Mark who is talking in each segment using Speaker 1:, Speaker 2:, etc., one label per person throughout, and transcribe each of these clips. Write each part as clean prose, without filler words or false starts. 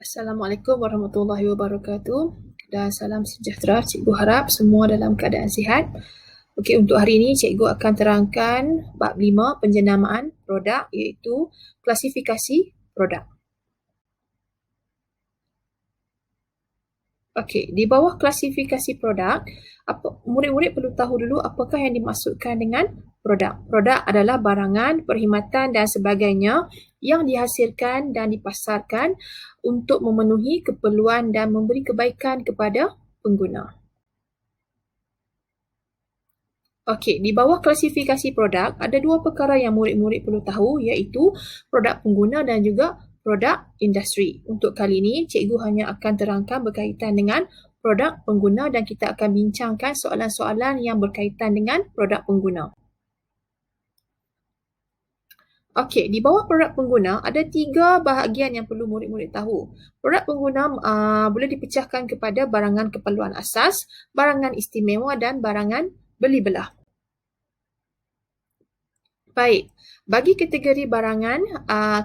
Speaker 1: Assalamualaikum warahmatullahi wabarakatuh dan salam sejahtera. Cikgu harap semua dalam keadaan sihat. Okey, untuk hari ini cikgu akan terangkan bab 5 penjenamaan produk iaitu klasifikasi produk. Okey, di bawah klasifikasi produk, murid-murid perlu tahu dulu apakah yang dimaksudkan dengan produk. Produk adalah barangan, perkhidmatan dan sebagainya yang dihasilkan dan dipasarkan untuk memenuhi keperluan dan memberi kebaikan kepada pengguna. Okey, di bawah klasifikasi produk, ada dua perkara yang murid-murid perlu tahu iaitu produk pengguna dan juga produk industri. Untuk kali ini, cikgu hanya akan terangkan berkaitan dengan produk pengguna dan kita akan bincangkan soalan-soalan yang berkaitan dengan produk pengguna. Okey, di bawah produk pengguna ada 3 bahagian yang perlu murid-murid tahu. Produk pengguna boleh dipecahkan kepada barangan keperluan asas, barangan istimewa dan barangan beli belah. Baik, bagi kategori barangan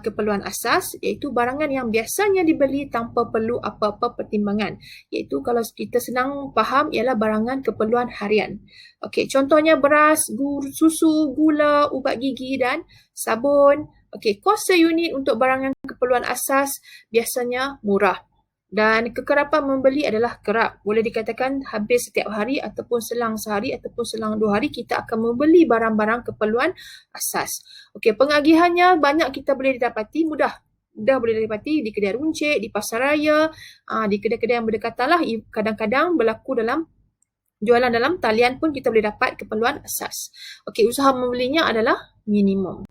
Speaker 1: keperluan asas iaitu barangan yang biasanya dibeli tanpa perlu apa-apa pertimbangan. Iaitu kalau kita senang faham ialah barangan keperluan harian. Okey, contohnya beras, susu, gula, ubat gigi dan sabun. Okey, kos seunit untuk barangan keperluan asas biasanya murah. Dan kekerapan membeli adalah kerap. Boleh dikatakan hampir setiap hari ataupun selang sehari ataupun selang 2 hari kita akan membeli barang-barang keperluan asas. Okey, pengagihannya banyak kita boleh didapati mudah boleh didapati di kedai runcit, di pasaraya, di kedai-kedai yang berdekatan lah. Kadang-kadang berlaku dalam jualan dalam talian pun kita boleh dapat keperluan asas. Okey, usaha membelinya adalah minimum.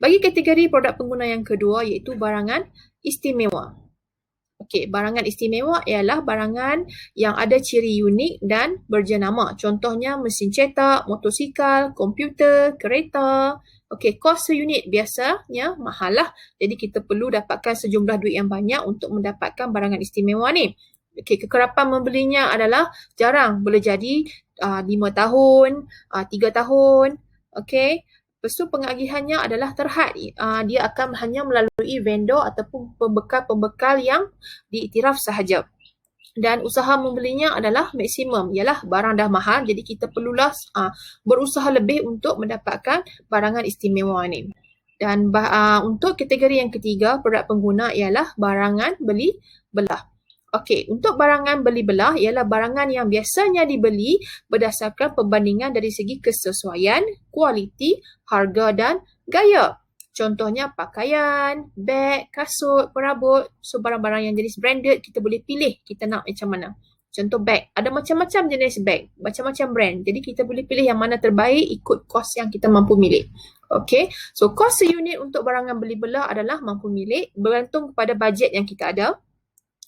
Speaker 1: Bagi kategori produk pengguna yang kedua iaitu barangan istimewa. Okey, barangan istimewa ialah barangan yang ada ciri unik dan berjenama. Contohnya mesin cetak, motosikal, komputer, kereta. Okey, kos seunit biasanya mahal lah. Jadi kita perlu dapatkan sejumlah duit yang banyak untuk mendapatkan barangan istimewa ni. Okey, kekerapan membelinya adalah jarang. Boleh jadi 5 tahun, 3 tahun. Okey. Lepas tu pengagihannya adalah terhad. Dia akan hanya melalui vendor ataupun pembekal-pembekal yang diiktiraf sahaja. Dan usaha membelinya adalah maksimum. Ialah barang dah mahal, jadi kita perlulah berusaha lebih untuk mendapatkan barangan istimewa ni. Dan untuk kategori yang ketiga, produk pengguna ialah barangan beli belah. Okey, untuk barangan beli belah ialah barangan yang biasanya dibeli berdasarkan perbandingan dari segi kesesuaian, kualiti, harga dan gaya. Contohnya pakaian, beg, kasut, perabot. So barang-barang yang jenis branded kita boleh pilih kita nak macam mana. Contoh beg, ada macam-macam jenis beg, macam-macam brand. Jadi kita boleh pilih yang mana terbaik ikut kos yang kita mampu milik. Okey, so kos seunit untuk barangan beli belah adalah mampu milik bergantung kepada bajet yang kita ada.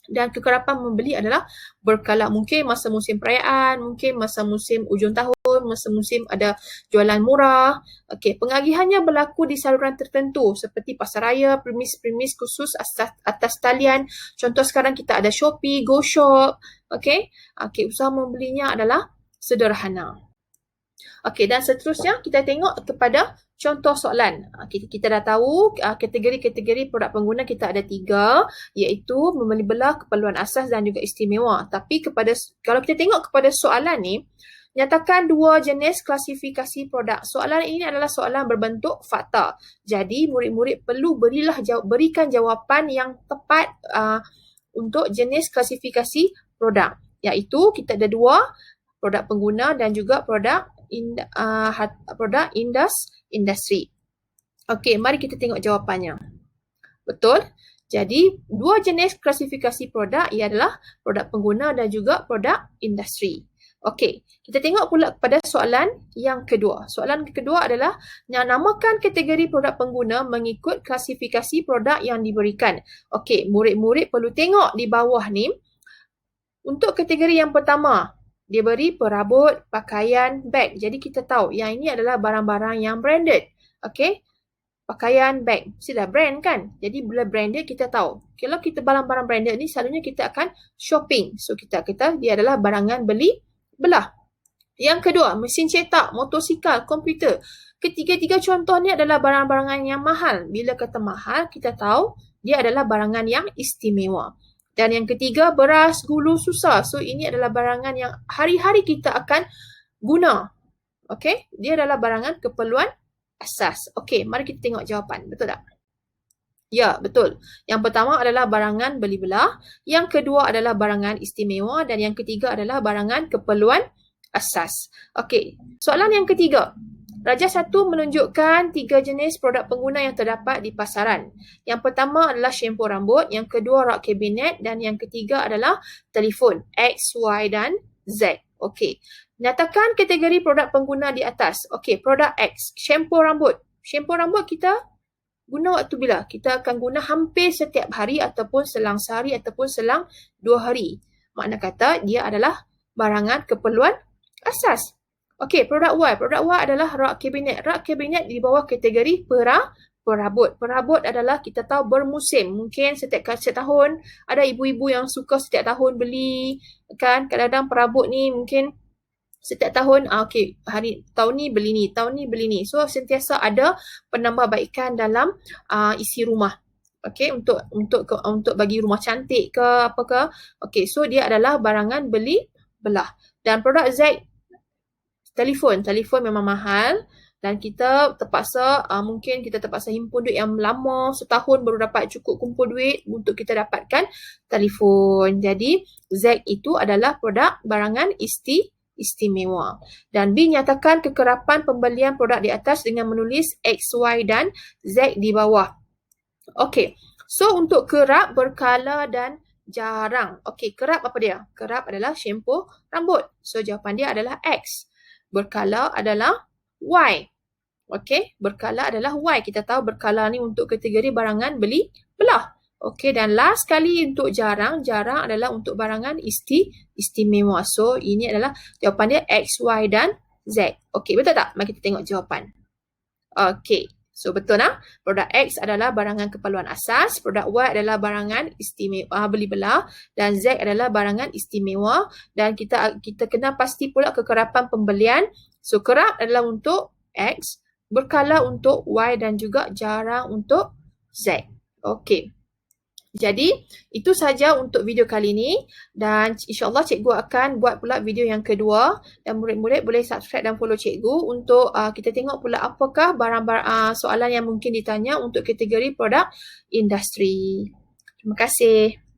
Speaker 1: Dan kekerapan membeli adalah berkala. Mungkin masa musim perayaan, mungkin masa musim ujung tahun, masa musim ada jualan murah. Okey, pengagihannya berlaku di saluran tertentu seperti pasaraya, premis-premis khusus atas talian. Contoh sekarang kita ada Shopee, GoShop. Okey, usaha membelinya adalah sederhana. Okey, dan seterusnya kita tengok kepada contoh soalan. Kita dah tahu kategori-kategori produk pengguna kita ada 3 iaitu membeli belah, keperluan asas dan juga istimewa. Tapi kalau kita tengok kepada soalan ni, nyatakan 2 jenis klasifikasi produk. Soalan ini adalah soalan berbentuk fakta. Jadi murid-murid perlu berikan jawapan yang tepat untuk jenis klasifikasi produk. Iaitu kita ada 2, produk pengguna dan juga produk industri. Okey, mari kita tengok jawapannya. Betul? Jadi, 2 jenis klasifikasi produk ialah produk pengguna dan juga produk industri. Okey, kita tengok pula pada soalan yang kedua. Soalan kedua adalah namakan kategori produk pengguna mengikut klasifikasi produk yang diberikan. Okey, murid-murid perlu tengok di bawah ni. Untuk kategori yang pertama, dia beri perabot, pakaian, beg. Jadi kita tahu yang ini adalah barang-barang yang branded. Okey. Pakaian, beg. Mestilah brand kan? Jadi bila branded kita tahu. Kalau kita barang-barang branded ni selalunya kita akan shopping. So kita dia adalah barangan beli belah. Yang kedua, mesin cetak, motosikal, komputer. Ketiga-tiga contoh ni adalah barang-barangan yang mahal. Bila kata mahal, kita tahu dia adalah barangan yang istimewa. Dan yang ketiga, beras, gula, susah. So, ini adalah barangan yang hari-hari kita akan guna. Okey, dia adalah barangan keperluan asas. Okey, mari kita tengok jawapan. Betul tak? Ya, betul. Yang pertama adalah barangan beli belah, yang kedua adalah barangan istimewa dan yang ketiga adalah barangan keperluan asas. Okey, soalan yang ketiga. Raja 1 menunjukkan 3 jenis produk pengguna yang terdapat di pasaran. Yang pertama adalah shampoo rambut, yang kedua rak kabinet dan yang ketiga adalah telefon X, Y dan Z. Okey. Nyatakan kategori produk pengguna di atas. Okey, produk X, shampoo rambut. Shampoo rambut kita guna waktu bila? Kita akan guna hampir setiap hari ataupun selang sehari ataupun selang 2 hari. Makna kata dia adalah barangan keperluan asas. Okey, produk Y. Produk Y adalah rak kabinet. Rak kabinet di bawah kategori perabot. Perabot adalah kita tahu bermusim. Mungkin setiap tahun ada ibu-ibu yang suka setiap tahun beli kan. Kadang-kadang perabot ni mungkin setiap tahun, tahun ni beli ni, tahun ni beli ni. So, sentiasa ada penambahbaikan dalam isi rumah. Okey, untuk bagi rumah cantik ke apa ke. Okey, so dia adalah barangan beli belah. Dan produk Z, telefon memang mahal dan kita terpaksa mungkin kita terpaksa himpun duit yang lama, setahun baru dapat cukup kumpul duit untuk kita dapatkan telefon. Jadi, Z itu adalah produk barangan istimewa. Dan B, nyatakan kekerapan pembelian produk di atas dengan menulis X, Y dan Z di bawah. Okey, so untuk kerap, berkala dan jarang. Okey, kerap apa dia? Kerap adalah shampoo rambut. So jawapan dia adalah X. Berkala adalah Y. Okey, berkala adalah Y. Kita tahu berkala ni untuk kategori barangan beli belah. Okey, dan last kali untuk jarang. Jarang adalah untuk barangan istimewa. So, ini adalah jawapan dia X, Y dan Z. Okey, betul tak? Mari kita tengok jawapan. Okey, so betul tak? Produk X adalah barangan keperluan asas. Produk Y adalah barangan istimewa, beli belah. Dan Z adalah barangan istimewa. Dan kita kena pasti pula kekerapan pembelian. So, kerap adalah untuk X, berkala untuk Y dan juga jarang untuk Z. Okey. Jadi, itu saja untuk video kali ini dan insyaAllah cikgu akan buat pula video yang kedua dan murid-murid boleh subscribe dan follow cikgu untuk kita tengok pula apakah barang-barang soalan yang mungkin ditanya untuk kategori produk industri. Terima kasih.